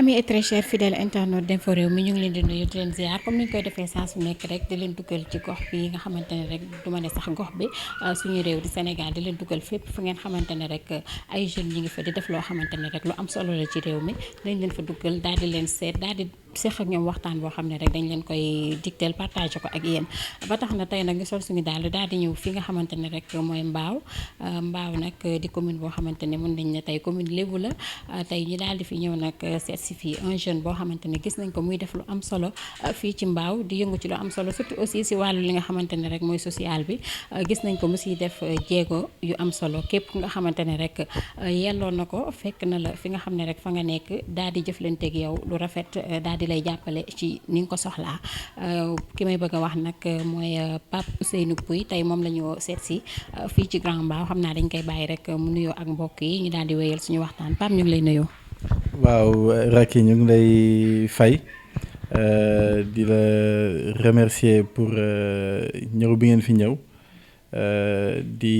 Amis et très chers fidèles internautes d'Info Rewmi ñu ngi leen di nuyu di leen ziar comme ni ñu koy defee saa su nekk rek di leen dugal ci gox bi nga xamante ne rek du ma ne sax gox bi suñu réew di Sénégal di leen dugal fépp fu ngeen xamante ne rek ay jeunes ñi ngi fa di def loo xamante ne rek lu am solo la ci réew mi dañ leen fa dugal daal di leen seet daal di seq ak ñoom waxtaan boo xam ne rek dañ leen koy digteel partage ko ak yéen ba tax na tey nag ñu sol suñu daal di ñëw fi nga xamante ne rek mooy Mbao nag di commune boo xamante ne mën nañ ne tey commune Lébu la tey ñu daal di fi ñëw nag seet si fii un jeune boo xamante ne gis nañ ko muy def lu am solo fii ci Mbao di yëngu ci lu am solo surtout aussi si wàllu li nga xamante ne rek mooy social bi gis nañ ko mu siy def jéego yu am solo képp nga xamante ne rek yelloon na ko fekk na la fi nga xam ne rek fa nga nekk daal di jëflanteeg yow lu rafet daal di lay jàppale ci ni nga ko soxlaa ki may bëgg a wax nag mooy Pape Ousseynou Pouye tey moom la ñu seet si fii ci Grand Mbao xam naa dañ koy bàyyi rek mu nuyoo ak mbokk yi ñu daal di wéyal suñu waxtaan Pape ñu ngi lay nuyoo. waaw Racky ñu ngi lay fay di la remercier pour ñëw bi ngeen fi ñëw di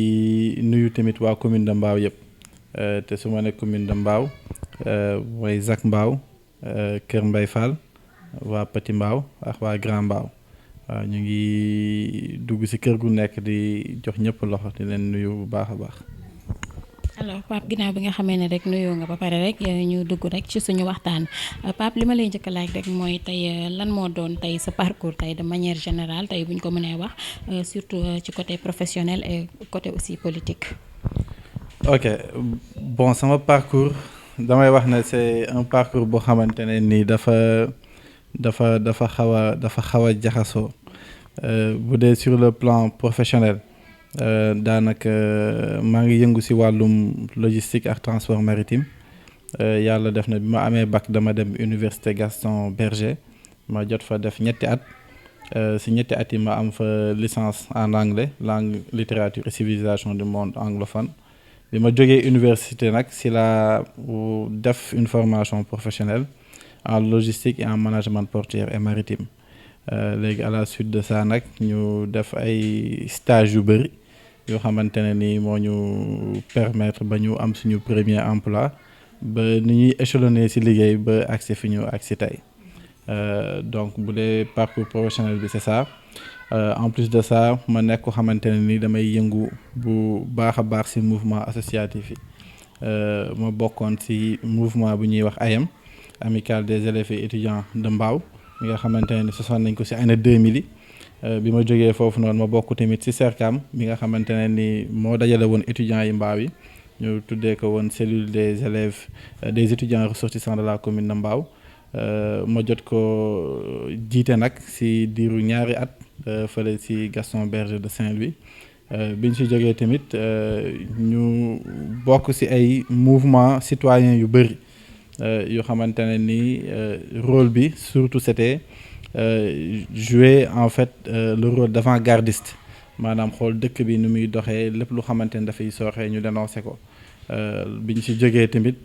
nuyu tamit waa commune de Mbao yëpp te su ma ne commune de Mbao mooy Zac Mbao Kër Mbay Fall waa Petit Mbao ak waa Grand Mbao waaw ñu ngi dugg ci kër gu nekk di jox ñëpp loxo di leen nuyu bu baax a baax. alors Pape ginnaaw bi nga xamee ne rek nuyoo nga ba pare rek ñu dugg rek ci suñu waxtaan Pape li ma lay njëkk a laaj rek mooy tey lan moo doon tey sa parcours tey de manière générale tey bu ñu ko mënee wax surtout ci côté professionnel et côté aussi politique. ok bon sama parcours damay wax ne c'est un parcours boo xamante ne nii dafa xaw a jaxasoo bu dee sur le plan professionnel. daanaka maa ngi yëngu ci wàllum logistique ak transport maritime yàlla def na bi ma amee bac dama dem université Gaston Berger ma jot fa def ñetti at ci ñetti at yi ma am fa licence en anglais langue littérature et civilisation du monde anglophone bi ma jógee université nag ci la def une formation professionnelle en logistique et en management portuaire et maritime léegi à la suite de ça nag ñu def ay stage yu bëri yoo xamante ne ni moo ñu permettre ba ñu am suñu premier emploi ba ni ñuy échelonner ci liggéey ba agsi fi ñu agsi tey donc bu dee parcours professionnel bi c'est ça en plus de ça ma nekk ko xamante ne ni damay yëngu bu baax a baax ci mouvement associatif yi ma bokkoon ci mouvement bu ñuy wax AEM Amicale des élèves et étudiants de Mbao mi nga xamante ne sosoon nañ ko ci année 2000 yi bi ma jógee foofu noonu ma bokk tamit ci CERCAM mi nga xamante ne ni moo dajale woon étudiants yi Mbao yi ñu tuddee ko woon cellule des élèves des étudiants ressortissants de la commune de Mbao ma jot ko jiite nag ci diiru ñaari at fële ci Gaston Berger de Saint-Louis biñ ci jógee tamit ñu bokk ci ay mouvement citoyen yu bëri yoo xamante ne ni rôle bi surtout c'était jouer en fait le rôle d'avant-gardiste maanaam xool dëkk bi ni muy doxee lépp lu xamante ne dafay sooxee ñu dénoncé ko bi ñu ci jógee tamit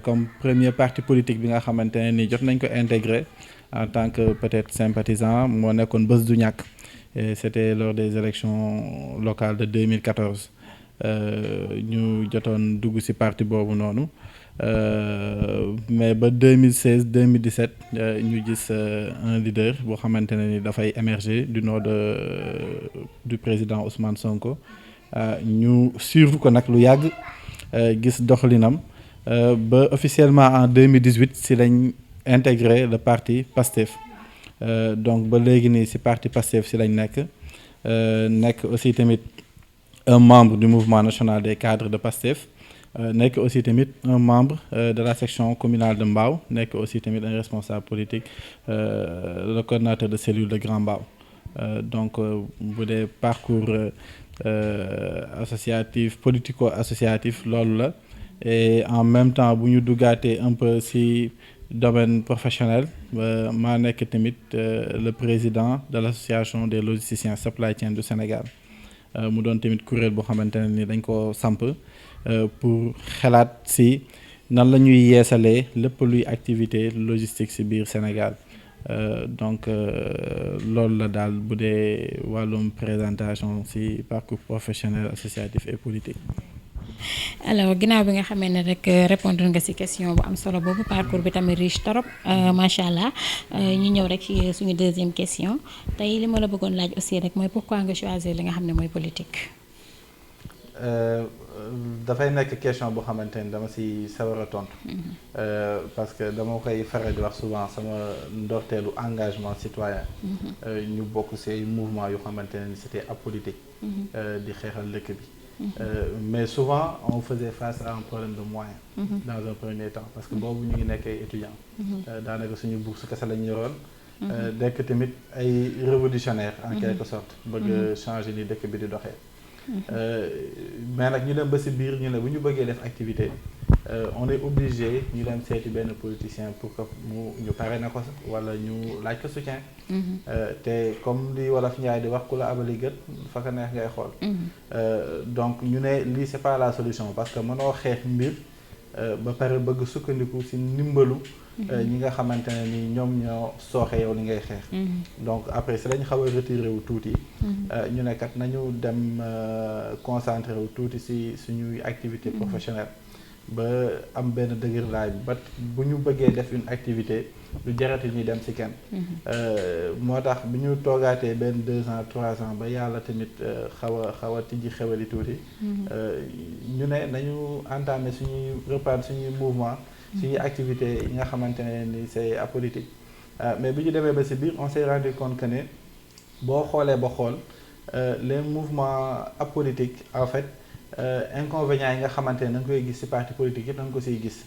comme premier parti politique bi nga xamante ne ni jot nañ ko intégré en tant que peut-être sympathisant moo nekkoon Bës du Ñakk et c'était lors des élections locales de 2014 ñu jotoon dugg ci parti boobu noonu mais ba 2016 2017 ñu gis un leader boo xamante ne ni dafay émerger du nom du président Ousmane Sonko ñu suivre ko nag lu yàgg gis doxalinam ba officiellement en 2018 ci lañ intégré le parti PASTEF donc ba léegi nii ci parti PASTEF ci lañ nekk aussi tamit un membre du mouvement national des cadres de PASTEF nekk aussi tamit un membre de la section communale de Mbao nekk aussi tamit un responsable politique le coordonnateur de cellule de Grand Mbao donc bu dee parcours associatif politico-associatif loolu la et en même temps bu ñu duggaatee un peu ci domaine professionnel maa nekk tamit le président de l'association des logisticiens supply chain du Sénégal mu doon tamit kuréel boo xamante ne ni dañ ko samp pour xalaat ci nan la ñuy yeesalee lépp luy activité logistique ci biir Sénégal donc loolu la daal bu dee wàllum présentation ci parcours professionnel associatif et politique. alors ginnaaw bi nga xamee ne rek répondre nga ci question bu am solo boobu parcours bi tamit riche trop macha allah ñu ñëw rek ci suñu deuxième question tey li ma la bëggoon laaj aussi rek mooy pourquoi nga choisir li nga xam ne mooy politique. dafay nekk question boo xamante ni dama ci sawar a tontu. parce que dama koy faral di wax souvent sama ndorteelu engagement citoyen. ñu bokk ci mouvement yu xamante ne c'était apolitique. di xeexal dëkk bi. Mais souvent on faisait face à un problème de moyens. Dans un premier temps parce que boobu ñu ngi nekk ay étudiants. daanaka suñu bourse kese la ñu yoroon. dekk tamit ay révolutionnaire en quelque sorte. bëgg changer ni dëkk bi di doxee. mais nag ñu dem ba ci biir ñu ne bu ñu bëggee def activité on est obligé ñu dem seeti benn politicien pour que ñu pare na ko walla ñu laaj ko soutien. te comme li wolof Njaay di wax ku la abali gët fa ka neex ngay xool. donc ñu ne lii c'est pas la solution parce que mënoo xeex mbir ba pare bëgg sukkandiku ci ndimbalu. ñi nga xamante ne ni ñoom ñoo sooxe yow li ngay xeex. donc après si lañu xaw a retiré wu tuuti. ñu ne kat nañu dem concentré wu tuuti ci suñuy activité professionnelle ba am benn dëgër laay bi ba bu ñu bëggee def une activité lu jarati ñuy dem ci kenn. moo tax bi ñu toogaatee benn 2 ans 3 ans ba yàlla tamit xaw a tijji xewali tuuti. ñu ne nañu entamé reprendre suñuy mouvement. suñuy activité yi nga xamante ne ni c'est apolitique mais bi ñu demee ba ci biir on s'est rendu compte que ne boo xoolee ba xool les mouvements apolitiques en fait inconvénients yi nga xamante ne da nga koy gis ci parti politique yi da nga ko ciy gis.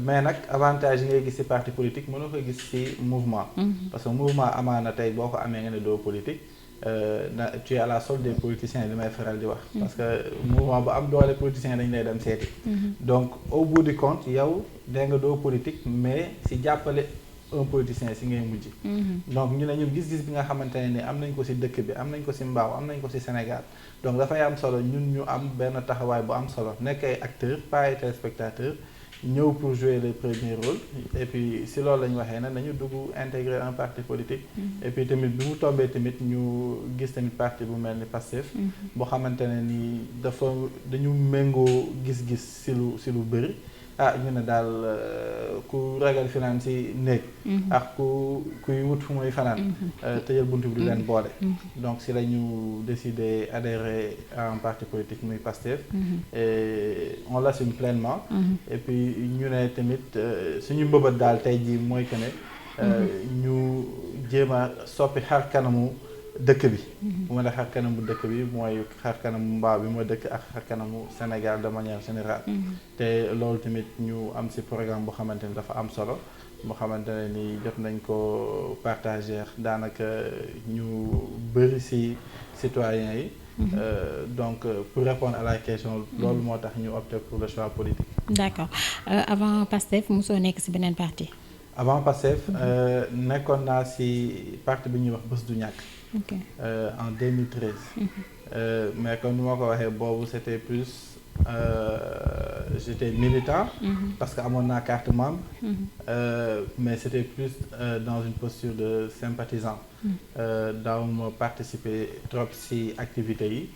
mais nag avantage yi ngay gis ci parti politique mënoo koy gis ci mouvement. parce que mouvement amaana tey boo ko amee nga ne doo politique. tu es à la solde des politiciens li may faral di wax. parce que mouvement bu am doole politiciens dañu lay dem seeti. donc au bout du compte yow dégg nga doo politique mais ci jàppale un politicien ci ngay mujj. donc ñu ne ñun gis-gis bi nga xamante ne ni am nañ ko ci dëkk bi am nañ ko ci Mbao am nañ ko ci Sénégal donc dafay am solo ñun ñu am benn taxawaay bu am solo nekk ay acteurs pas ay téléspectateurs. ñëw pour jouer le premier rôle et puis si loolu la ñu waxee ne nañu dugg intégrer un parti politique. et puis tamit bi mu tombee tamit ñu gis tamit parti bu mel ni Pastef. boo xamante ne ni dañu méngoo gis-gis ci lu bëri. ñu ne daal ku ragal finaan ci néeg. ak kuy wut fu muy fanaan. tëjal buntu bi du leen boole. donc si la ñu décidé adhérer à un parti politique muy Pastef. et on l'assume pleinement. et puis ñu ne tamit suñu mbëbët daal tey jii mooy que ne. ñu jéem a soppi xar kanamu dëkk bi. bu ma ne xar kanamu dëkk bi mooy xar kanamu Mbao bi mooy dëkk ak xar kanamu Sénégal de manière générale. te loolu tamit ñu am ci programme boo xamante ni dafa am solo boo xamante ne ni jot nañ ko partager daanaka ñu bëri ci citoyens yi. donc pour répondre à la question loolu moo tax ñu opté pour le choix politique. d'accord avant Pastef mosoo nekk ci beneen parti. avant Pastef nekkoon naa ci parti bi ñuy wax Bës du Ñàkk. En 2013. mais comme ni ma ko waxee boobu c'était plus j'étais militant. parce que amoon naa carte membre. mais c'était plus dans une posture de sympathisant. daawuma participer trop ci activités yi.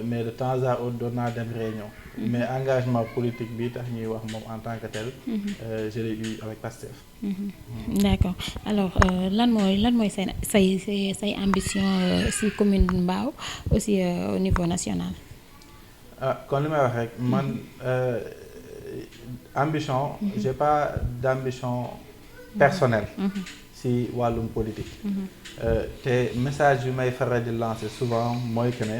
mais de temps à autre doon naa dem réunion. mais engagement politique bi tax ñuy wax moom en tant que tel. je l'ai eu avec Pastef. d'accord alors lan mooy say ambition ci commune Mbao aussi au niveau national. kon li may wax rek man ambition. j'ai pas d'ambition personnelle. ci wàllum politique. te message yu may faral di lancer souvent mooy que ne.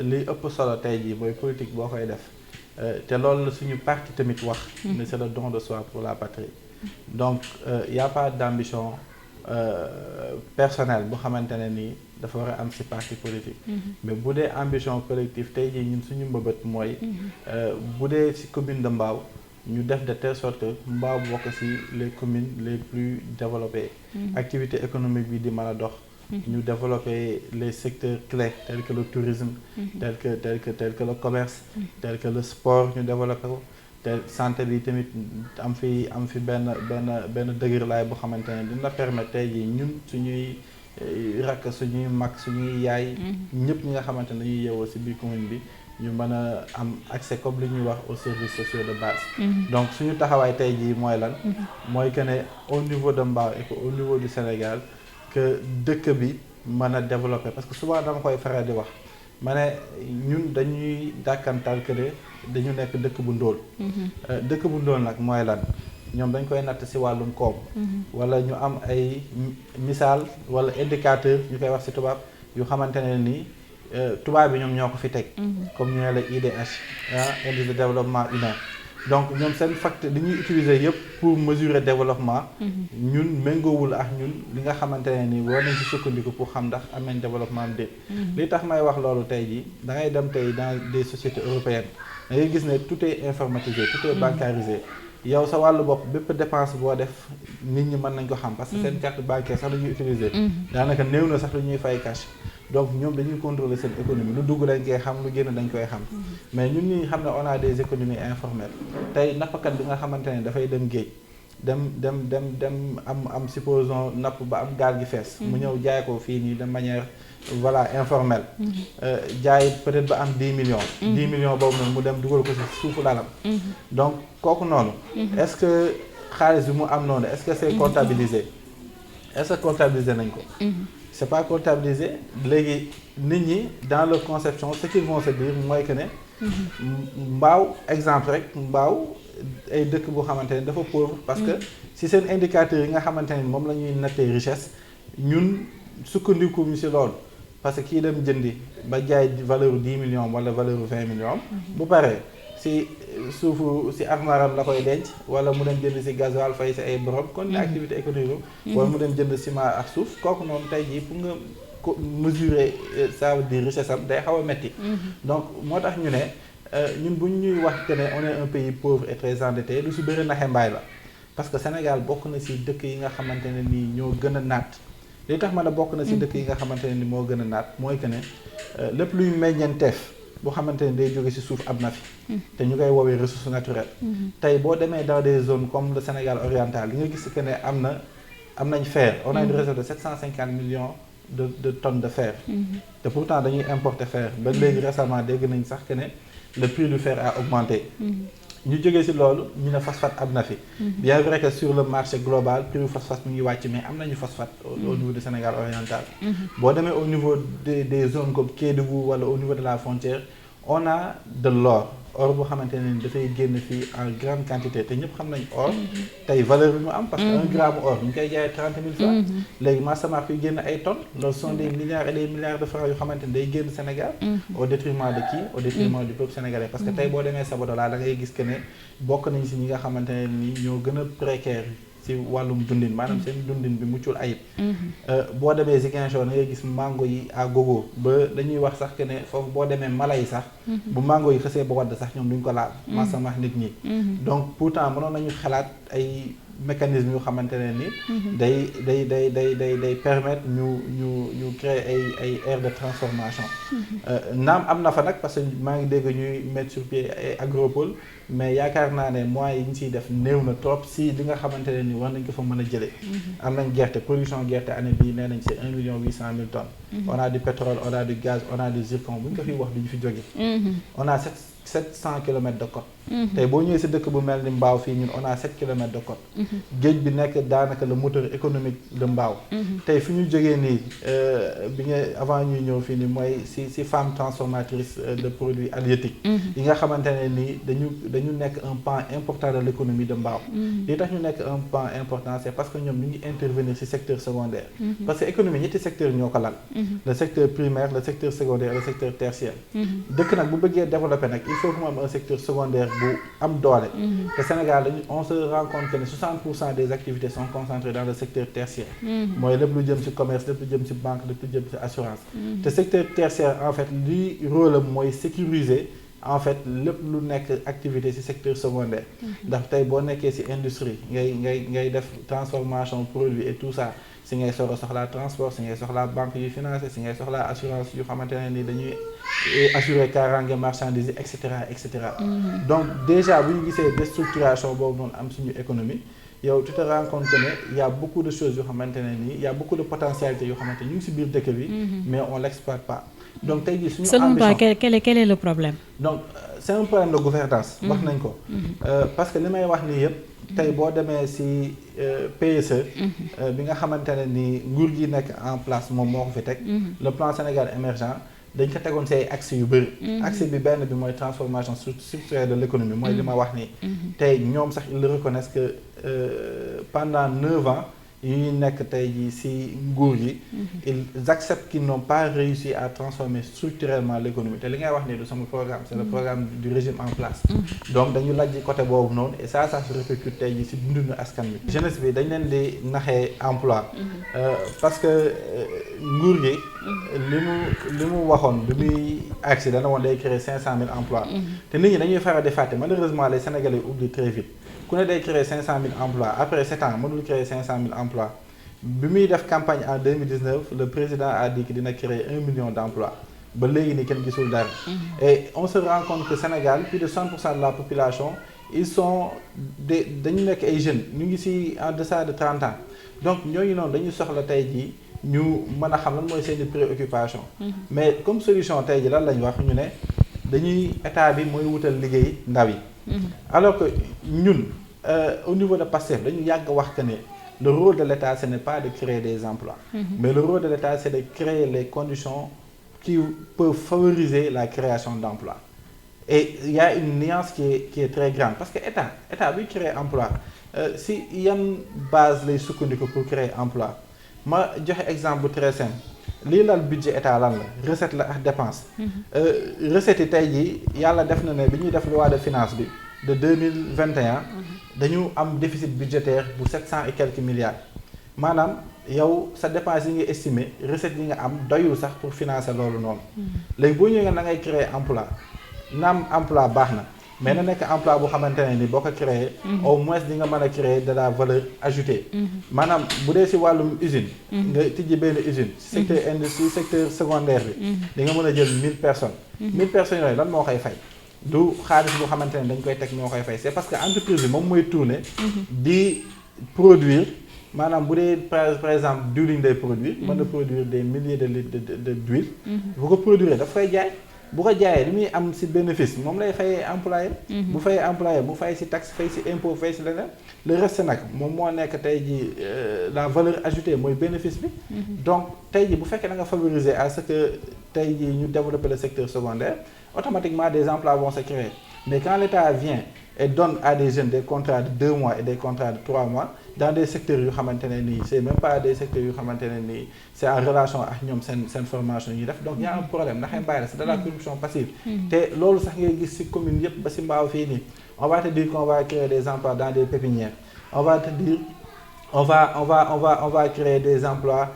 li ëpp solo tey jii mooy politique boo koy def. te loolu la suñu parti tamit wax. ne c'est le don de soi pour la patrie. donc y a pas d'ambition personnelle bu xamante ne nii dafa war a am ci parti politique. mais bu dee ambition collective tey jii ñun suñu mbëbët mooy. bu dee ci commune de Mbao ñu def de telle sorte que Mbao bokk ci les communes les plus développées. activité économique bi di mën a dox. ñu développer les secteurs clés tels que le tourisme. tel que le commerce. tel que le sport ñu développer ko. te santé bi tamit am fi benn dëgër laay boo xamante ne dina permettre tey jii ñun suñuy rakk suñuy mag suñuy yaay. ñëpp ñi nga xamante ne dañuy yeewoo ci biir commune bi ñu mën a am accès comme li ñuy wax aux services sociaux de base. Donc suñu taxawaay tey jii mooy lan. mooy que ne au niveau de Mbao et que au niveau du Sénégal que dëkk bi mën a développer parce que souvent dama koy faral di wax ma ne ñun dañuy dàkkantal que ne dañu nekk dëkk bu ndóol. dëkk bu ndóol nag mooy lan ñoom dañ koy natt ci wàllum koom. wala ñu am ay misaal wala indicateur ñu koy wax ci tubaab yu xamante ne nii tubaab bi ñoom ñoo ko fi teg. comme ñu ne la IDH indice de développement humain. donc ñoom seen facteur li ñuy utiliser yëpp pour mesurer développement. ñun méngoowul ak ñun li nga xamante ne nii war nañ ci sukkandiku pour xam ndax am nañ développement am déet. li tax may wax loolu tey jii da ngay dem tey dans des sociétés européennes da ngay gis ne tout est informatisé tout est bancarisé. yow sa wàllu bopp bépp dépense boo def nit ñi mën nañ ko xam parce que seen carte bancaire sax la ñuy utiliser. daanaka néew na sax lu ñuy fay cash. donc ñoom dañuy contrôler seen économie lu dugg dañ koy xam lu génn dañ koy xam. mais ñun ñi xam ne on a des économies informelles tey nappakat bi nga xamante ne dafay dem géej dem am supposons napp ba am gaal gi fees. mu ñëw jaay ko fii nii de manière voilà informelle. jaay peut-être ba am 10 millions. 10 millions boobu noonu mu dem dugal ko ci suufu lalam. donc kooku noonu. est-ce que xaalis bi mu am noonu est-ce que c'est comptabilisé est-ce que comptabilisé nañ ko. c'est pas comptabilisé léegi nit ñi dans leur conception ce qu'ils vont se dire mooy que ne. Mbao exemple rek Mbao ay dëkk boo xamante ne dafa pauvre parce que si seen indicateurs yi nga xamante ne moom la ñuy nattee richesse ñun sukkandiku ñu si loolu parce que kii dem jëndi ba jaay valeur 10 millions wala valeur 20 millions. bu paree si suufu si armoire la koy denc wala mu dem jënd si gasoil fay si ay borom kon ne activité économique wala mu dem jënd ciment ak suuf kooku noonu tey jii pour nga ko mesurer ça veut dire richesse am day xaw a metti. donc moo tax ñu ne ñun bu ñuy wax que ne on est un pays pauvre et très endetté lu si bëri naxe mbaay la parce que Sénégal bokk na si dëkk yi nga xamante ne nii ñoo gën a naat li tax ma ne bokk na si dëkk yi nga xamante ne ni moo gën a naat mooy que ne lépp luy meññeenteef boo xamante ne day jóge ci suuf am na fi. te ñu koy woowee ressources naturelles. tey boo demee dans des zones comme le Sénégal oriental li nga gis que ne am nañ fer on a une réserve de 750 millions de tonnes de fer. te pourtant dañuy importer fer ba léegi récemment dégg nañ sax que ne le prix du fer a augmenté. ñu jógee ci loolu ñu ne phosphate am na fi. bien vrai que sur le marché global prix du phosphate mu ngi wàcc mais am nañu phosphate au niveau du Sénégal oriental. boo demee au niveau des zones comme Kédougou wala au niveau de la frontière on a de l'or or boo xamante ne dafay génn fii en grande quantité te ñëpp xam nañ or. tey valeur bi mu am parce que 1 gramme or ñu koy jaayee 30 000 francs. léegi Massamar kuy génn ay tonnes loolu sont des milliards et des milliards de francs yoo xamante ne day génn Sénégal. au détriment de qui au détriment du peuple sénégalais parce que tey boo demee Sabodala da ngay gis que ne bokk nañ ci ñi nga xamante ne ni ñoo gën a précaire ci wàllum dundin maanaam seen dundin bi muccul ayib. boo demee Ziguinchor da ngay gis mango yi à gogo ba dañuy wax sax que ne foofu boo demee mala yi sax. bu mango yi xësee ba wadd sax ñoom duñ ko laal. Massamar nit ñi. donc pourtant mënoon nañu xalaat ay mécanismes yu xamante ne ni. day permettre ñu créer ay aires de transformation. naam am na fa nag parce que maa ngi dégg ñuy mettre sur pied ay agropole mais yaakaar naa ne moyens yi ñu ciy def néew na trop si li nga xamante ne ni war nañ ko fa mën a jëlee. am nañ gerte production gerte année bii nee nañ c'est 1,8 million tonnes. on a du pétrole on a du gaz on a du zircon bu ñu ko fiy wax du ñu fi jóge. on a 700 kilomètres de côte. tey boo ñëwee si dëkk bu mel ni Mbao fii ñun on a 7 kilomètres de côte. géej bi nekk daanaka le moteur économique de Mbao. tey fi ñu jógee nii bi nga avant ñuy ñëw fii nii mooy si femme transformatrice de produits halieutiques. yi nga xamante ne nii dañu nekk un pan important de l'économie de Mbao. li tax ñu nekk un pan important c'est parce que ñoom ñu ngi intervenir si secteur secondaire. parce que économie ñetti secteur ñoo ko lal. le secteur primaire le secteur secondaire le secteur tertiaire. dëkk nag bu bëggee développer nag il faut que mu am un secteur secondaire bu am doole. te Sénégal on se rend compte que ne 60% des activités sont concentrées dans le secteur tertiaire. mooy lépp lu jëm ci commerce lépp lu jëm ci banque lépp lu jëm ci assurance. te secteur tertiaire en fait li rôle am mooy sécuriser en fait lépp lu nekk activité ci secteur secondaire. ndax tey boo nekkee ci industrie ngay def transformation produit et tout ça. si ngay soxlaa transport si ngay soxlaa banque yu financé si ngay soxlaa assurance yu xamante ne ni dañuy assurer kaaraange marchandise et cetera et cetera. donc déjà bu ñu gisee déstructuration boobu noonu am suñu économie yow tu te rends compte que ne y a beaucoup de choses yoo xamante ne nii y a beaucoup de potentialités yoo xamante ñu ngi si biir dëkk bi. mais on l'exploite pas donc tey jii suñu selon toi ambition quel est le problème. donc c'est un problème de gouvernance wax nañ ko parce que li may wax nii yëpp tey boo demee ci PSE bi nga xamante ne ni nguur gi nekk en place moom moo ko fi teg le plan Sénégal émergent dañ ko tegoon ci ay axes yu bëri axe bi benn bi mooy transformation structurelle de l'économie mooy li ma wax nii tey ñoom sax ils le reconnaissent que pendant 9 ans yi ñuy nekk tey jii ci nguur yi ils acceptent qu'ils n'ont pas réussi à transformer structurellement l'économie te li ngay wax nii du sama programme c'est le programme du régime en place donc dañu lajj côté boobu noonu et ça se répercute tey jii ci dundinu askan bi jeunesse bi dañ leen di naxee emploi parce que nguur gi li mu waxoon bi muy agsi dana woon day créer 500 000 emplois te nit ñi dañuy faral di fàtte malheureusement les Sénégalais oublient très vite ku ne day créer 500 000 emplois après 7 ans mënul créer 500 000 emplois bi muy def campagne en 2019 le président a dit que dina créer 1 million d'emplois ba léegi ni kenn gisul dara et on se rend compte que Sénégal plus de 60% de la population ils sont dañu nekk ay jeunes ñu ngi ci en deçà de 30 ans donc ñooñu noonu dañu soxla tey jii ñu mën a xam lan mooy seeni préoccupation mais comme solution tey jii lan lañ wax ñu ne dañuy état bi mooy wutal liggéey ndaw yi alors que ñun au niveau de Pastef dañu yàgg wax que ne le rôle de l'État ce n'est pas de créer des emplois mais le rôle de l'État c'est de créer les conditions qui peuvent favoriser la création d'emplois et il y a une nuance qui est très grande parce que état buy créer emploi si yan base lay sukkandiku pour créer emploi ma joxe exemple bu très simple lii lal budget état lan la recette la ak dépense recette yi tey jii yàlla def na ne bi ñuy def loi de finance bi de 2021 dañu am déficit budgétaire bu 700 et quelques milliards maanaam yow sa dépense yi nga estimé recette yi nga am doyul sax pour financer loolu noonu léegi boo ñëwee nga da ngay créer emploi naam emploi baax na mais na nekk emploi bu xamante ne ni boo ko créer au moins di nga mën a créer de la valeur ajoutée maanaam bu dee ci wàllum usine nga tijji benn usine ci secteur industrie secteur secondaire bi di nga mën a jël 1000 personnes 1000 personnes yooyu lan moo koy fay du xaalis bu xamante ne dañ koy teg moo koy fay c'est parce que entreprise bi moom mooy tourner di produire maanaam bu dee par exemple diwlin day produire mën na produire des milliers de litres d'huile bu ko produire daf koy jaay bu ko jaayee li muy am ci bénéfice moom lay fayee employé bu fayee employé bu fay ci taxe fay ci impôt fay ci leneen le reste nag moom moo nekk tey ji la valeur ajoutée mooy bénéfice bi donc tey ji bu fekkee da nga favoriser à ce que tey ji ñu développer le secteur secondaire automatiquement des emplois vont se créer mais quand l'État vient et donne à des jeunes des contrats de 2 mois et des contrats de 3 mois dans des secteurs yu xamante ne nii c'est même pas des secteurs yu xamante ne nii c'est en relation ak ñoom seen formation yi def donc y a un problème ndax bàyyi la c'est de la corruption passive te loolu sax ngay gis ci commune yëpp ba ci Mbao fii nii on va te dire qu'on va créer des emplois dans des pépinières on va te dire on va créer des emplois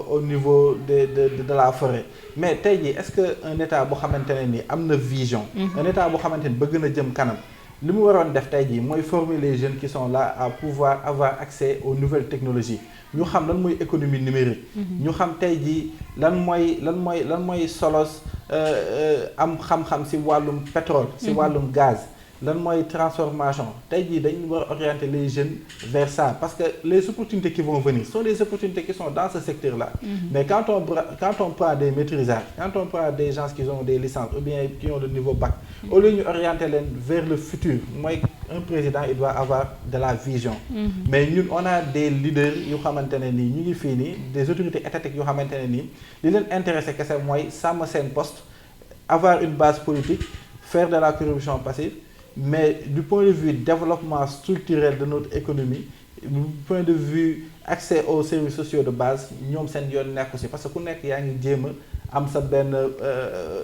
au niveau de la forêt mais tey jii est-ce que un état bu xamante ne ni am na vision un état bu xamante ni bëgg na jëm kanam li mu waroon def tey jii mooy former les jeunes qui sont là à pouvoir avoir accès aux nouvelles technologies ñu xam lan mooy économie numérique ñu xam tey jii lan mooy solos am xam-xam ci wàllum pétrole ci wàllum gaz lan mooy transformation tey jii dañu war a orienter les jeunes vers ça parce que les opportunités qui vont venir sont des opportunités qui sont dans ce secteur-là mais quand on prend des maîtrisards quand on prend des gens qui ont des licences ou bien qui ont le niveau bac au lieu ñu orienter leen vers le futur mooy un président il doit avoir de la vision mais ñun on a des leaders yu xamante ne nii ñu ngi fii nii des autorités étatiques yu xamante ne nii li leen intéressé kese mooy sàmm seen poste avoir une base politique faire de la corruption passive mais du point de vue développement structurel de notre économie du point de vue accès aux services sociaux de base ñoom seen yoon nekku ci parce que ku nekk yaa ngi jéem a am sa benn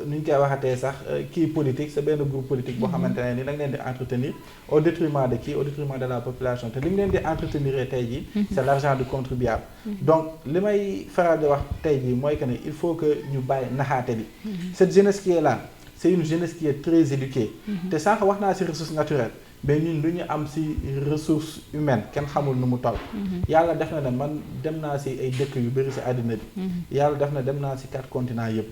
nu ñu koy waxatee sax kii politique sa benn groupe politique boo xamante ne ni da nga leen di entretenir au détriment de qui au détriment de la population te li mu leen di entretenir tey jii c'est l'argent du contribuable donc li may faral di wax tey jii mooy que ne il faut que ñu bàyyi naxaate bi cette jeunesse qui est là c'est une jeunesse qui est très éduquée te sànq wax naa ci ressources naturelles mais ñun lu ñu am ci ressources humaines kenn xamul nu mu toll yàlla def na ne man dem naa ci ay dëkk yu bari ci àddina bi yàlla def na dem naa ci 4 continents yëpp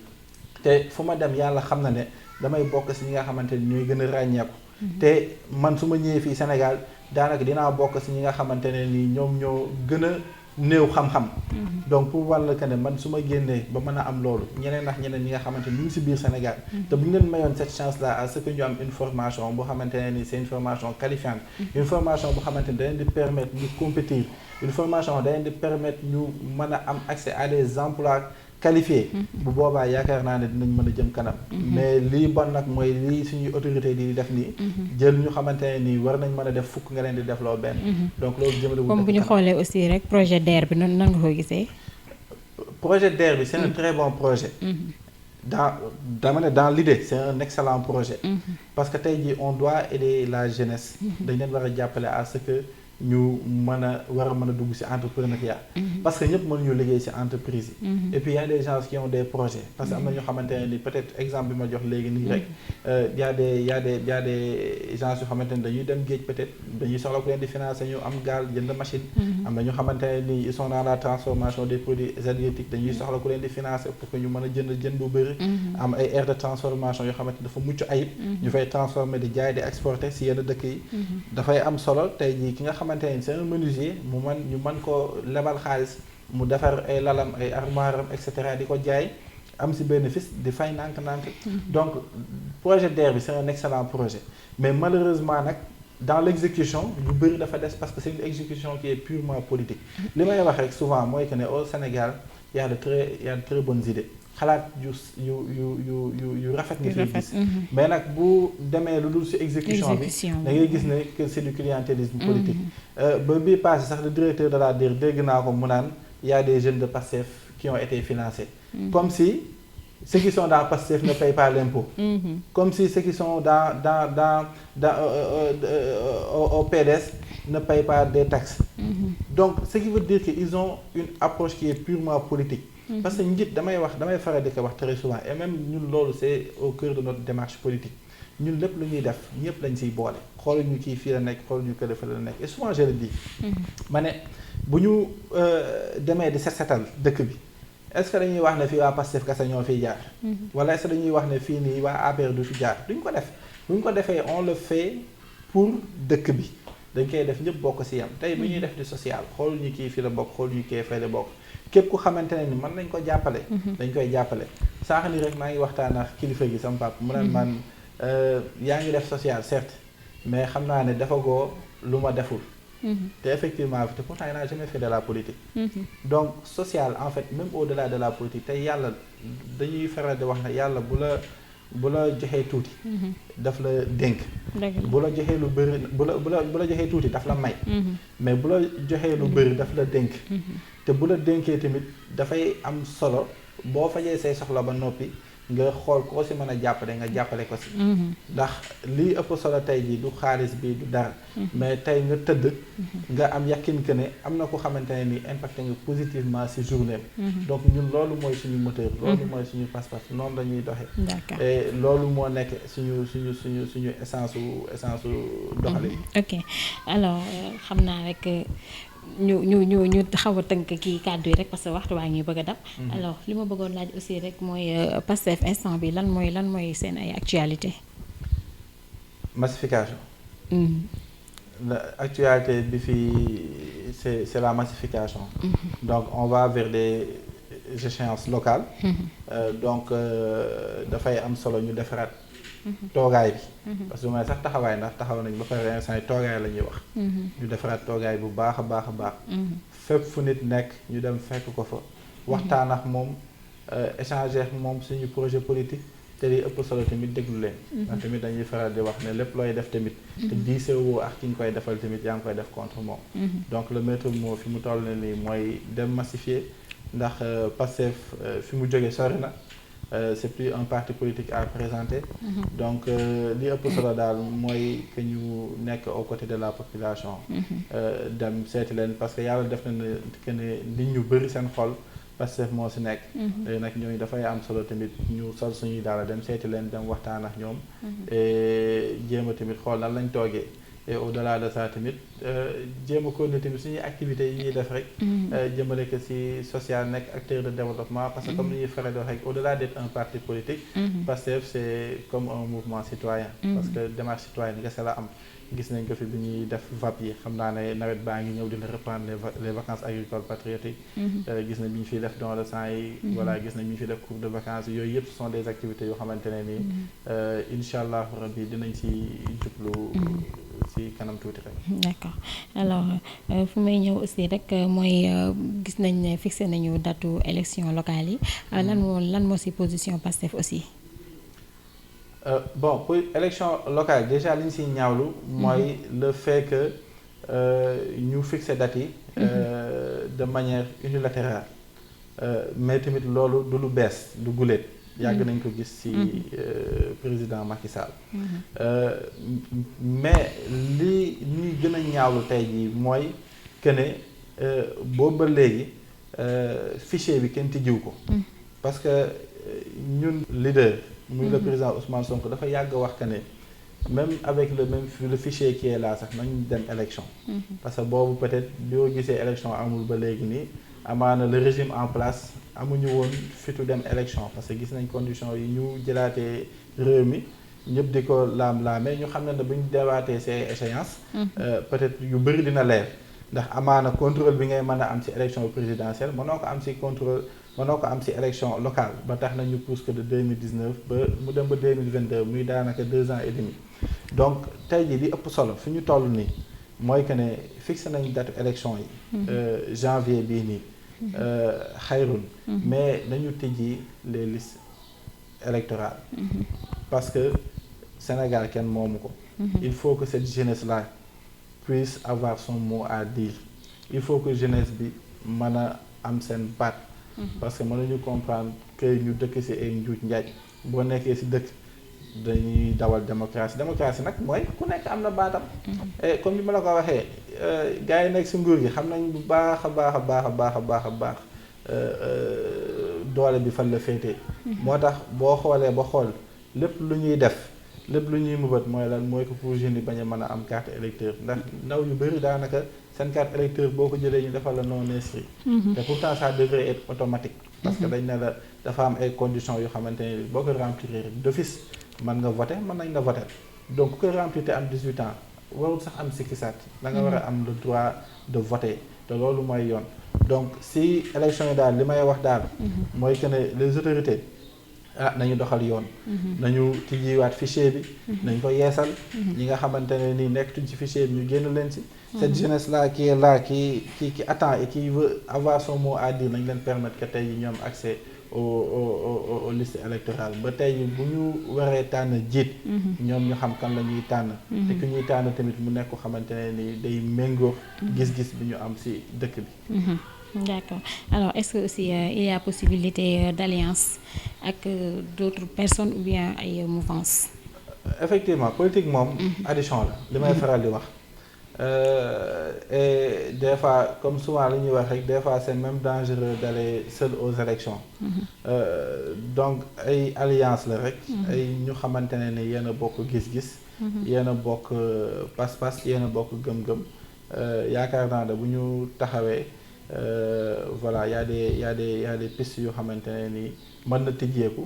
te fu ma dem yàlla xam na ne damay bokk ci ñi nga xamante ni ñooy gën a ràññeeku te man su ma ñëwee fii Sénégal daanaka dinaa bokk ci ñi nga xamante ne ni ñoom ñoo gën a néew xam-xam. donc pour wàll que ne man su ma génnee ba mën a am loolu ñeneen ak ñeneen ñi nga xamante ni ñu ngi si biir Sénégal. te bu ñu leen mayoon cette chance là à ce que ñu am une formation boo xamante ne ni c'est une formation qualifiante. une formation boo xamante ni da leen di permettre ñu compétir une formation da leen di permettre ñu mën a am accès à des emplois qualifiés. bu boobaa yaakaar naa ne dinañ mën a jëm kanam. mais lii bon nag mooy lii suñuy autorité di def nii. jël ñu xamante ne nii war nañ mën a def fukk nga leen di def loo benn. donc loolu jëmale wu. comme bu ñu xoolee aussi rek projet DER bi nan nga ko gisee. projet DER bi c'est un très bon projet. dama ne dans l'idée c'est un excellent projet. parce que tey jii on doit aider la jeunesse. dañ leen war a jàppale à ce que ñu mën a war a mën a dugg ci entrepreneuriat. parce que ñëpp mënuñu liggéey ci entreprise yi. et puis y a des gens qui ont des projets. parce que am na ñoo xamante ne ni peut-être exemple bi ma jox léegi nii rek. y a des gens yoo xamante ne dañuy dem géej peut-être dañuy soxla ku leen di financer ñu am gaal jënd machine. am na ñoo xamante ne ni ils sont dans la transformation des produits halieutiques dañuy soxla ku leen di financer pour que ñu mën a jënd bu bëri. am ay aires de transformation yoo xamante dafa mucc ayib. ñu fay transformer di jaay di exporter ci yenn dëkk yi. dafay am solo tey jii ki nga xamante ne c'est un menuisier ñu mën ko lebal xaalis mu defar ay lalam ay armoire am et cetera di ko jaay am ci bénéfice di fay nànk-nànk. donc projet DER bi c'est un excellent projet mais malheureusement nag dans l'exécution lu bëri dafa des parce que c'est une exécution qui est purement politique. li may wax rek souvent mooy que ne au Sénégal y a de très bonnes idées. xalaat yu rafet nga fiy gis mais nag bu demee lu dul ci exécution bi da ngay gis ne que c'est du clientélisme politique. ba bii passé sax le directeur de la DER dégg naa ko mu naan y a des jeunes de Pastef qui ont été financés. comme si ceux qui sont dans Pastef ne payent pas l'impôt. comme si ceux qui sont au PDS ne payent pas des taxes. donc ce qui veut dire que ils ont une approche qui est purement politique. parce que njiit damay faral di ko wax très souvent et même ñun loolu c'est au cœur de notre démarche politique ñun lépp lu ñuy def ñëpp lañ siy boole xool ñu kii fii la nekk xool ñu kële fa la nekk et souvent je le dis. ma ne bu ñu demee di setal dëkk bi est-ce que dañuy wax ne fii waa Pastef kese ñoo fiy jaar. wala est-ce que dañuy wax ne fii nii waa APR du fi jaar duñ ko def bu ñu ko defee on le fait pour dëkk bi dañ koy def ñëpp bokk si yam tey bu ñuy def di social xool ñu kii fii la bokk xool ñu kii fay la bokk. képp ku xamante ne ni mën nañ ko jàppale. dañ koy jàppale saax ni rek maa ngi waxtaan ak kilifa gi sama papa mu ne man yaa ngi def social certes mais xam naa ne defagoo lu ma deful. te effectivement te pourtant il n'a jamais fait de la politique. donc social en fait même au-delà de la politique tey yàlla dañuy faral di wax ne yàlla bu la joxee tuuti. daf la dénk. bu la joxee lu bëri bu la joxee tuuti daf la may. mais bu la joxee lu bëri daf la dénk. te bu la dénkee tamit dafay am solo boo fajee say soxla ba noppi nga xool koo si mën a jàppale nga jàppale ko si. ndax lii ëpp solo tey jii du xaalis bi du dara. mais tey nga tëdd. nga am yaqin que ne am na ko xamante ne ni impacté nga positivement si journée donc ñun loolu mooy suñu moteur. loolu mooy suñu passe-passe noonu la ñuy doxee. d'accord et loolu moo nekk suñu essence su doxalin. ok alors xam naa rek. ñu xaw a tënk kii kàddu yi rek parce que waxtu waa ngi bëgg a dab. alors li ma bëggoon laaj aussi rek mooy Pastef instant bi lan mooy seen ay actualité. massification. Actualité bi fii c'est la massification. donc on va vers des échéances locales. donc dafay am solo ñu defaraat. toogaay bi. parce que du may sax taxawaay ndax taxaw nañ ba pare instant toogaay la ñuy wax. ñu defaraat toogaay bu baax a baax a baax. fépp fu nit nekk ñu dem fekk ko fa. waxtaan ak moom échanger ak moom suñu projet politique te li ëpp solo tamit déglu leen. ndax tamit dañuy faral di wax ne lépp looy def tamit. te diisewoo ak ki ñu koy defal tamit yaa ngi koy def contre moom. donc le maître mot fi mu toll nii mooy dem massifier ndax Pastef fi mu jógee sori na. C'est plus un parti politique à présenter. donc li ëpp solo daal mooy que ñu nekk aux côtés de la population. dem seeti leen parce que yàlla def na ne que ne nit ñu bëri seen xol Pastef moo si nekk. léegi nag ñooñu dafay am solo tamit ñu sol suñuy daal dem seeti leen dem waxtaan ak ñoom. et jéem a tamit xool nan lañ toogee et au-delà de ça tamit jéem a continuer tamit suñuy activités yi ñuy def rek jëmale ko ci social nekk acteur de développement parce que comme ni ñuy faral di wax rek au-delà d'être un parti politique Pastef c'est comme un mouvement citoyen parce que démarche citoyenne kese la am gis nañ ko fi bi ñuy def VAP yi xam naa ne nawet baa ngi ñëw dina reprendre les vacances agricoles patriotiques gis nañ bi ñu fiy def don de sang yi voilà gis nañ bi ñu fiy def cours de vacances yooyu yëpp ce sont des activités yoo xamante ne nii incha allah rabbi dinañ ci jublu ci kanam tuuti rek. D'accord alors fu may ñëw aussi rek mooy gis nañ ne fixé nañu datu élection locale yi lan moo ci position Pastef aussi. Bon pour élection locale déjà li ñu siy ñaawlu mooy le fait que ñu fixé date yi de manière unilatérale mais tamit loolu du lu bees du guléet yàgg nañ ko gis ci président Macky Sall mais li ñuy gën a ñaawlu tey jii mooy que ne boobu ba léegi fichier bi kenn tijjiw ko parce que ñun leader muy le président Ousmane Sonko dafa yàgg wax que ne même avec le fichier qui est là sax nañ dem élection parce que boobu peut-être boo gisee élection amul ba léegi nii amaana le régime en place amuñu woon fitu dem élection parce que gis nañ conditions yi ñu jëlaatee réew mi ñëpp di ko laam-laamee ñu xam ne bu ñu dewaatee ces échéances peut-être yu bëri dina leer ndax amaana contrôle bi ngay mën a am ci élection présidentielle mënoo ko am ci contrôle mënoo ko am ci élection locale ba tax na ñu pousse que de 2019 ba mu dem ba 2022 muy daanaka 2 ans et demi donc tey jii li ëpp solo fi ñu toll nii mooy que ne fixé nañu date élection yi janvier bii nii xayrun mais nañu tijji les listes électorales parce que Sénégal kenn moomu ko il faut que cette jeunesse là puisse avoir son mot à dire il faut que jeunesse bi mën a am seen baat parce que mënuñu comprendre que ñu dëkk ci ay njuuj njaaj boo nekkee ci dëkk dañuy dawal démocratie nag mooy ku nekk am na baatam et comme ni ma la ko waxee gars yi nekk ci nguur gi xam nañ bu baax a baax a baax a baax a baax a baax doole bi fan la féetee moo tax boo xoolee ba xool lépp lu ñuy def lépp lu ñuy mëbët mooy lan mooy ko pour jeunes yi bañ a mën a am carte électeur ndax ndaw yu bëri daanaka seen carte électeur boo ko jëlee ñu defal la non inscrit te pourtant ça devrait être automatique parce que dañ ne la dafa am ay conditions yu xamante ne boo ko remplir d'office mën nga voter mën nañ la voter donc ku ko remplir te am 18 ans warul sax am sikki sàkk da nga war a am le droit de voter te loolu mooy yoon donc si élection yi daal li may wax daal mooy que ne les autorités nañu doxal yoon nañu tijjiwaat fichier bi nañ ko yeesal ñi nga xamante ne nii nekkatuñ ci fichier bi ñu génn leen ci cette jeunesse là qui est là qui attend et qui veut avoir son mot à dire nañ leen permettre que tey ñoom accès aux listes électorales ba tey bu ñu waree tànn jiit ñoom ñu xam kan la ñuy tànn te ku ñuy tànn tamit mu nekk xamante ne ni day méngoo gis-gis bi ñu am ci dëkk bi d'accord alors est-ce que aussi il y a possibilité d'alliance ak d'autres personnes ou bien ay mouvances effectivement politique moom addition la li may faral di wax et des fois comme souvent li ñuy wax rek des fois c'est même dangereux d'aller seul aux élections donc ay alliance la rek ay ñu xamante ne ni yéen a bokk gis-gis yéen a bokk pas-pas yéen a bokk gëm-gëm yaakaar naa ne bu ñu taxawee voilà y a des pistes yoo xamante ne ni mën na tijjeeku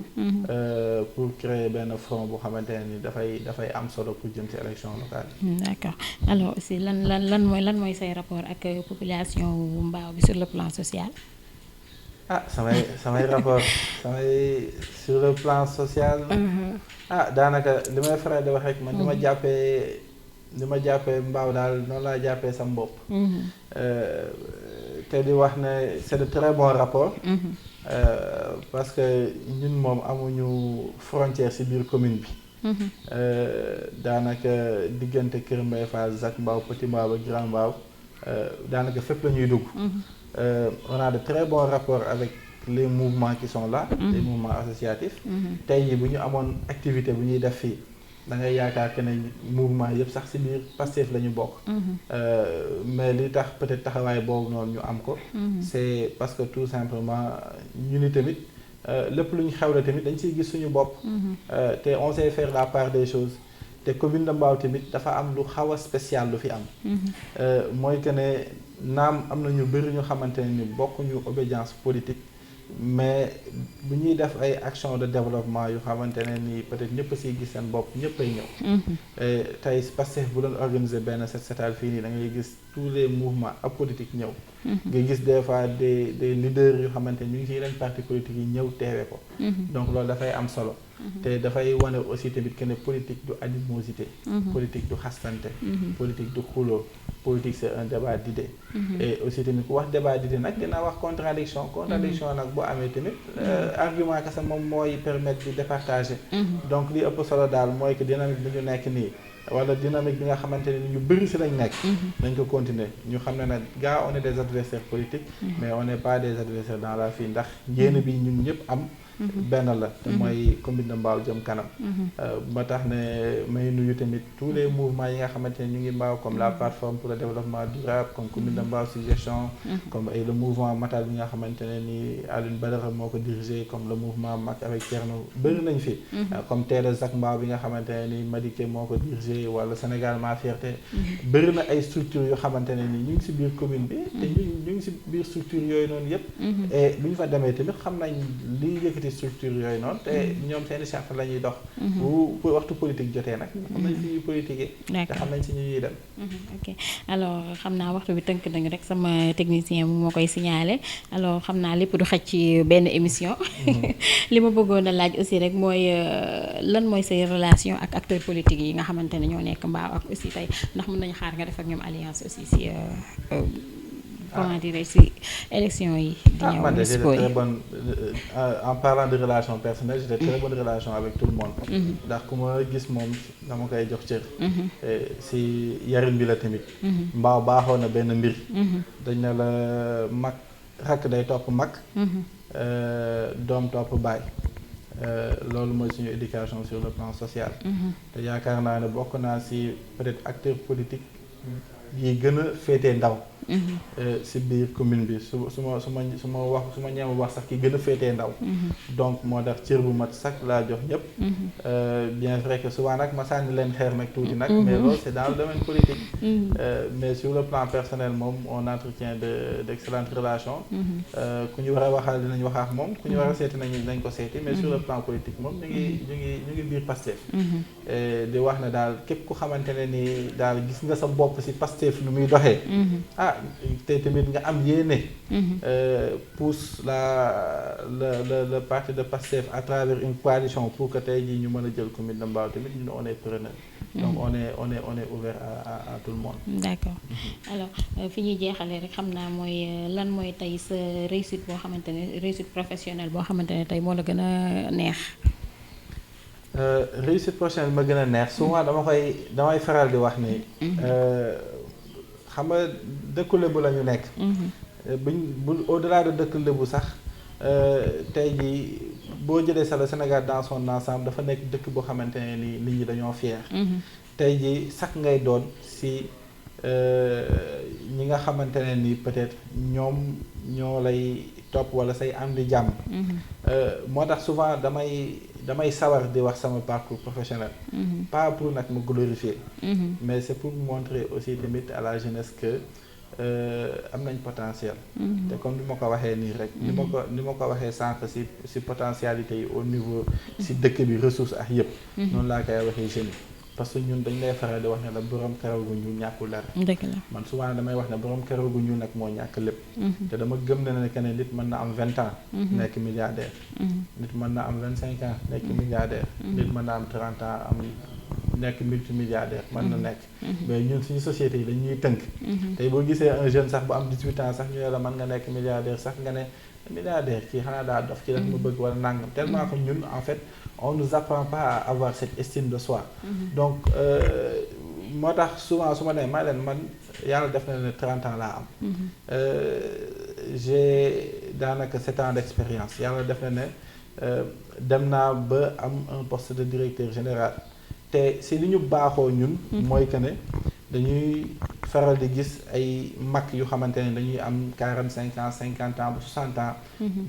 pour créer benn front bu xamante ne ni dafay am solo pour jëm ci élection locale yi. D'accord alors aussi lan mooy say rapport ak population Mbao bi sur le plan social. samay rapport sur le plan social. Daanaka li may faral di wax rek man li ma jàppee Mbao daal noonu laa jàppee sama bopp. te di wax ne c'est de très bons rapports parce que ñun moom amuñu frontière ci biir commune bi daanaka diggante Kër Mbaye Fall Zac Mbao Petit Mbao ba Grand Mbao daanaka fépp la ñuy dugg on a de très bons rapports avec les mouvements qui sont là les mouvements associatifs tey yi bu ñu amoon activité bu ñuy def fii da ngay yaakaar que ne mouvement yëpp sax ci biir Pastef la ñu bokk mais li tax peut-être taxawaay boobu noonu ñu am ko c'est parce que tout simplement ñu ni tamit lépp lu ñu xewle tamit dañ ciy gis suñu bopp te on sait faire la part des choses te commune de Mbao tamit dafa am lu xaw a spécial lu fi am. mooy que ne naam am na ñu bëri ñu xamante ne ni bokkuñu obédience politique mais bu ñuy def ay action de développement yu xamante ne ni peut-être ñëpp siy gis seen bopp ñëpp ay ñëw. tey Pastef bu doon organiser benn set setal fii nii da ngay gis tous les mouvements apolitiques ñëw. nga gis des fois des leaders yu xamante ni ñu ngi ci yeneen parti politique yi ñëw teewe ko. donc loolu dafay am solo. te dafay wane aussi tamit que ne politique du animosité. politique du xastante. politique du xuloo. politique c'est un débat d'idées. et aussi tamit ku wax débat d'idées nag dina wax contradiction nag bu amee tamit argument kese moom mooy permettre di départager. donc li ëpp solo daal mooy que dynamique bi ñu nekk nii wala dynamique bi nga xamante ne ñu bëri si lañ nekk. dañ ko continuer ñu xam ne nag gars on est des adversaires politiques. mais on n'est pas des adversaires dans la vie ndax yéene bi ñun ñëpp am. benn la te mooy commune de Mbao jëm kanam. ba tax ne may nuyu tamit tous les mouvements yi nga xamante ne ñu ngi Mbao comme la plateforme pour le développement durable comme commune de Mbao Suggestion. comme le mouvement Matal bi nga xamante ne ni Alioune Badara moo ko dirigé comme le mouvement Mak avec Thierno bëri nañ fi. comme Teele Zak Mbao bi nga xamante ne ni Madické moo ko dirigé wala Sénégal ma fierté. bëri na ay structures yoo xamante ne ni ñu ngi si biir commune bi. te ñu ngi si biir structure yooyu noonu yëpp. et bu ñu fa demee tamit xam nañ li yëkkati structure yooyu noonu te ñoom seeni charte la ñuy dox. bu waxtu politique jotee nag xam nañ si ñuy politiquer. te xam nañ si ñuy dem. ok alors xam naa waxtu bi tënk nañu rek sama technicien moo koy signaler alors xam naa lépp du xaj ci benn émission. li ma bëggoon a laaj aussi rek mooy lan mooy say relation ak acteurs politiques yi nga xamante ne ñoo nekk Mbao ak aussi tey ndax mën nañu xaar nga def ak ñoom alliance aussi si comment dire si élection yi. di ñëw man de j'ai de très bonne en parlant de relation personnelle j'ai de très bonne relation avec tout le monde. ndax ku ma gis moom dama koy jox cër. si yarin bi la tamit. Mbao baaxoon na benn mbir. dañ ne la mag rakk day topp mag. doom topp baay. loolu mooy suñu éducation sur le plan social. te yaakaar naa ne bokk naa si peut-être acteur politique yi gën a féetee ndaw. si biir commune bi su ma ñeema wax sax ki gën a féetee ndaw. donc moo tax cër bu mat sax laa jox ñëpp. bien vrai que souvent nag ma sànni leen xeer nag tuuti nag. mais loolu c'est dans le domaine politique. mais sur le plan personnel moom on entretient d'excellentes relations. ku ñu war a waxal dinañ wax ak moom ku ñu war a seeti nañ ko seeti mais sur le plan politique moom ñu ngi biir Pastef. di wax ne daal képp ku xamante ne ni daal gis nga sa bopp si Pastef nu muy doxee. te tamit nga am yéene. pousse le parti de Pastef à travers une coalition pour que tey jii ñu mën a jël commune de Mbao tamit ñun on est preneur. donc on est ouvert à tout le monde. d'accord alors fi ñuy jeexalee rek xam naa mooy lan mooy tey sa réussite boo xamante ne réussite professionnelle boo xamante ne tey moo la gën a neex. réussite professionnelle ma gën a neex souvent damay faral di wax ni. xam nga dëkku Lebu la ñu nekk. bu au-delà de dëkk Lebu sax tey jii boo jëlee sa le Sénégal dans son ensemble dafa nekk dëkk boo xamante ne ni nit ñi dañoo fier. tey jii sax ngay doon si ñi nga xamante ne ni peut-être ñoom ñoo lay topp wala say am di jàmm. moo tax souvent damay sawar di wax sama parcours professionnel. pas pour nag ma glorifier. mais c'est pour montrer aussi tamit à la jeunesse que am nañ potentiel. te comme ni ma ko waxee nii rek. ni ma ko waxee sànq si potentialité yi au niveau si dëkk bi ressources ak yëpp. noonu laa koy waxee jeunes yi parce que ñun dañ lay faral di wax ne la borom karaw gu ñuul ñàkkul dara. dëgg la man souvent damay wax ne borom karaw gu ñuul nag moo ñàkk lépp. te dama gëm ne que ne nit mën na am 20 ans. nekk milliardaire. nit mën na am 25 ans nekk milliardaire. nit mën na am 30 ans am nekk multimilliardaire mën na nekk. mais ñun suñu société yi dañuy tënk. tey boo gisee un jeune sax bu am 18 ans sax ñu ne la mën nga nekk milliardaire sax nga ne milliardaire kii xanaa daa dof ci daf ma bëgg wala nangam tellement que ñun en fait on nous apprend pas à avoir cette estime de soi. donc moo tax souvent su ma nee maa leen man yàlla def na ne 30 ans laa am. j'ai daanaka 7 ans d'expérience yàlla def na ne dem naa ba am un poste de directeur général te si li ñu baaxoo ñun. mooy que ne dañuy faral di gis ay mag yu xamante ne dañuy am 45 ans 50 ans ba 60 ans.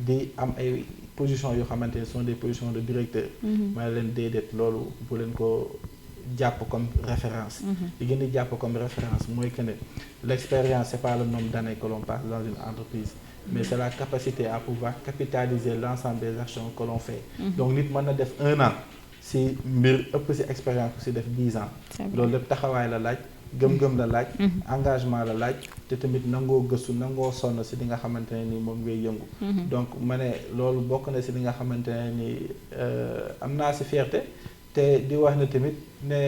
di am ay positions yoo xamante ne sont des positions de directeur. may leen déedéet loolu bu leen ko jàpp comme référence. li ngeen di jàpp comme référence mooy que ne l'expérience c'est pas le nombre d'années que l'on passe dans une entreprise. mais c'est la capacité à pouvoir capitaliser l'ensemble des actions que l'on fait. donc nit mën na def 1 an si mbir ëpp si expérience bu si def 10 ans. loolu lépp taxawaay la laaj. gëm-gëm la laaj. engagement la laaj. te tamit nangoo gëstu nangoo sonn si li nga xamante ne ni moom ngay yëngu. donc ma ne loolu bokk na si li nga xamante ne ni am naa si fierté. te di wax ne tamit ne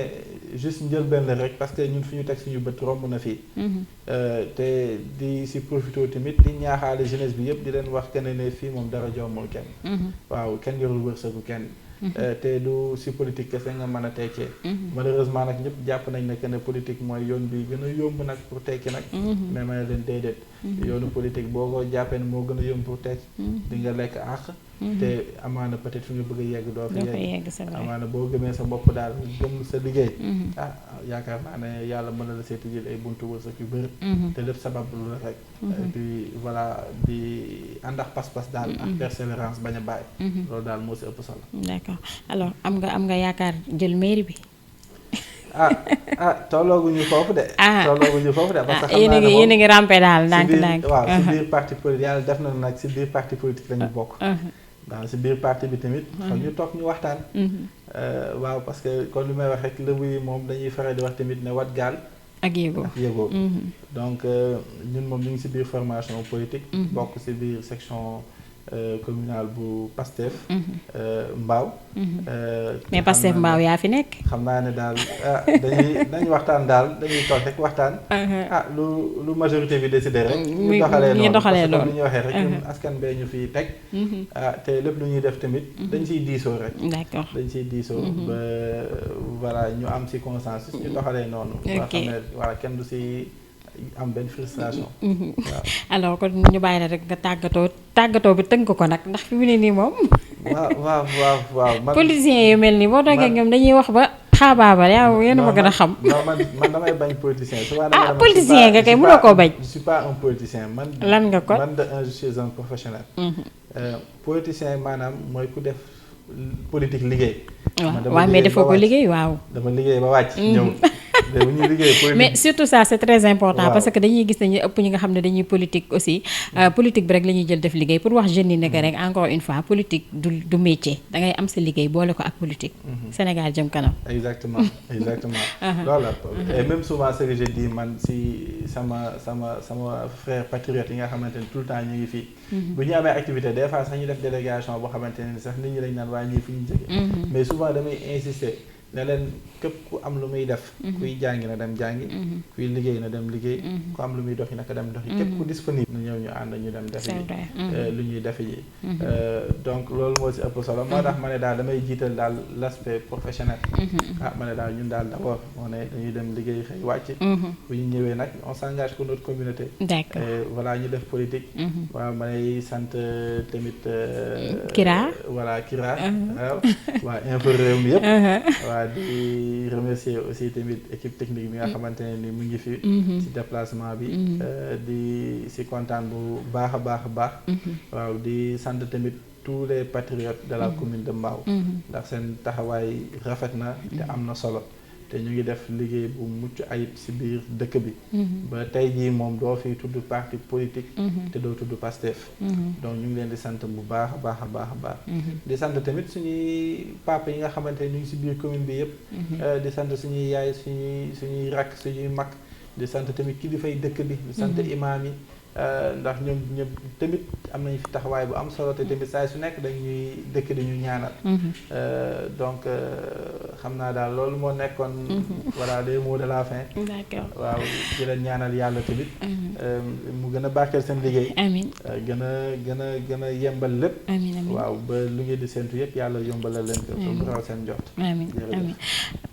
juste njëlbeen la rek parce que ñun fi ñu teg suñu bët romb na fii. te di si profité tamit di ñaaxaale jeunesse bi yëpp di leen wax que ne fii moom dara jommul kenn. waaw kenn yorul wërsëgu kenn. te du si politique kese nga mën a tekkee. malheureusement nag ñëpp jàpp nañ ne que ne politique mooy yoon bi gën a yomb nag pour tekki nag. mais ma ne leen déedéet. yoonu politique boo ko jàppee ne moo gën a yomb pour tekki. di nga lekk àq. te amaana peut-être fi nga bëgg a yegg doo fa yegg. amaana boo gëmee sa bopp daal gëm sa liggéey. yaakaar naa ne yàlla mën na la seeti jël ay buntu wërsëg yu bëri. te lépp sabab lu la rek. et puis voilà di ànd ak pas-pas daal. ak persévérance bañ a bàyyi. loolu daal moo si ëpp solo. d'accord alors am nga yaakaar jël mairie bi. tollooguñu foofu de. tollooguñu foofu de. parce que xam naa ne yéen a ngi rampé daal ndànk-ndànk. waaw si biir parti politique yàlla def na nag si biir parti politique lañu bokk. waaw si biir parti bi tamit. xam ñu toog ñu waxtaan. waaw parce que kon li may wax rek lébu yi moom dañuy faral di wax tamit ne wat gaal. ak yëgoo. donc ñun moom ñu ngi si biir formation politique. bokk si biir section. communal bu Pastef. Mbao. mais Pastef Mbao yaa fi nekk. xam naa ne daal dañuy waxtaan daal dañuy toog rek waxtaan. lu majorité bi décidé rek. ñu doxalee noonu parce que lu ñuy waxee rek ñun askan bee ñu fiy teg. te lépp lu ñuy def tamit. dañ siy diisoo rek. d'accord dañ siy diisoo ba voilà ñu am si consensus ñu doxalee noonu. ok xam ne voilà kenn du si. am benn frustration. waaw alors kon ñu bàyyi la rek nga tàggatoo bi tënk ko nag ndax fi mu ne nii moom. waaw man politiciens yu mel nii boo toogee ñoom dañuy wax ba xaabaabal yaa yéen a ma gën a xam. non man damay bañ politicien. politicien nga kay mënoo koo bañ. je suis pas un politicien man. lan nga kon man de je suis un professionnel. politicien maanaam mooy ku def politique liggéey. waaw mais defoo ko liggéey waaw. dama liggéey ba wàcc ñëw. mais surtout ça c'est très important parce que dañuy gis nañu ëpp ñi nga xam ne dañuy politique aussi politique bi rek la ñuy jël def liggéey pour wax jeunes yi ne rek encore une fois politique du métier da ngay am sa liggéey boole ko ak politique. Sénégal jëm kanam. exactement loolu la et même souvent ce que je dis man si sama frère patriote yi nga xamante ne tout le temps ñu ngi fii. bu ñu amee activité des fois sax ñu def délégation boo xamante ne sax nit ñi dañ naan waaye ñii fi ñu jógee. mais souvent damay insister. ne leen képp ku am lu muy def. kuy jàngi na dem jàngi. kuy liggéey na dem liggéey. ku am lu muy doxi naka dem doxi. képp ku disponible. ñu ñëw ñu ànd ñu dem defi lu ñuy defi ji. donc loolu moo si ëpp solo moo tax ma ne daal damay jiital daal l'aspect professionnel. ma ne daal ñun daal d'abord moo ne dañuy dem liggéey xëy wàcc. bu ñu ñëwee nag on s'engage pour notre communauté. d'accord voilà ñu def politique. waaw ma lay sant tamit. Kira. voilà Kira. waaw info réew mi yëpp. waaw di remercier aussi tamit équipe technique bi nga xamante ne ni mu ngi fi. ci déplacement bi. di si kontaan bu baax a baax. waaw di sant tamit tous les patriotes de la commune de Mbao. ndax seen taxawaay rafet na te am na solo. te ñu ngi def liggéey bu mucc ayib ci biir dëkk bi. ba tey jii moom doo fi tudd parti politique. te doo tudd Pastef. donc ñu ngi leen di sant bu baax a baax. di sant tamit suñuy papa yi nga xamante ne ñu ngi ci biir commune bi yëpp. di sant suñuy yaay suñuy rakk suñuy mag. di sant tamit kilifay dëkk bi. di sant imaam yi. ndax ñoom ñëpp tamit am nañu fi taxawaay bu am solo te tamit saa su nekk dañuy dëkk di ñu ñaanal. donc xam naa daal loolu moo nekkoon. voilà les mots de la fin. d'accord waaw di leen ñaanal yàlla tamit. mu gën a barkeel seen liggéey. amiin gën a yembal lépp. amiin waaw ba lu ngeen di séntu yëpp yàlla yombalal leen ko. mu raw seen jot. amiin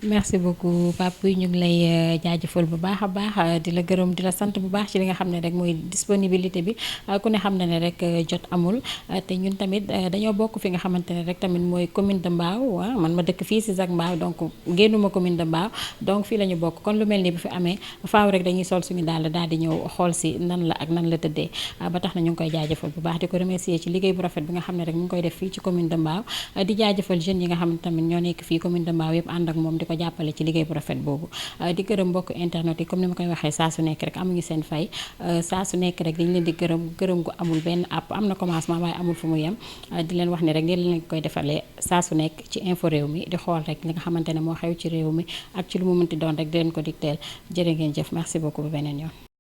merci beaucoup Pape ñu ngi lay jaajëfal bu baax a baax di la gërëm di la sant bu baax ci li nga xam ne rek mooy disponibilité bi ku ne xam na ne rek jot amul te ñun tamit dañoo bokk fi nga xamante ne rek tamit mooy commune de Mbao man ma dëkk fii si Zac Mbao donc génnuma commune de Mbao donc fii la ñu bokk kon lu mel ni bu fi amee faaw rek dañuy sol suñu daal di ñëw xool si nan la ak nan la tëddee ba tax na ñu ngi koy jaajëfal bu baax di ko remercier ci liggéey bu rafet bi nga xam ne rek ñu ngi koy def fii ci commune de Mbao di jaajëfal jeunes yi nga xam ne tamit ñoo nekk fii commune de Mbao yëpp ànd ak moom di ko jàppale ci liggéey bu rafet boobu di gërëm mbokk internet yi comme ni ma koy waxee saa su nekk rek amuñu seen fay saa su nekk rek dañ leen di gërëm gu amul benn app am na commencement waaye amul fu mu yem di leen wax ne rek ngeen leen koy defalee saa su nekk ci info réew mi di xool rek li nga xamante ne moo xew ci réew mi ak ci lu mu mënti doon rek di leen ko digteel jërë ngeen jëf merci beaucoup bu beneen yoon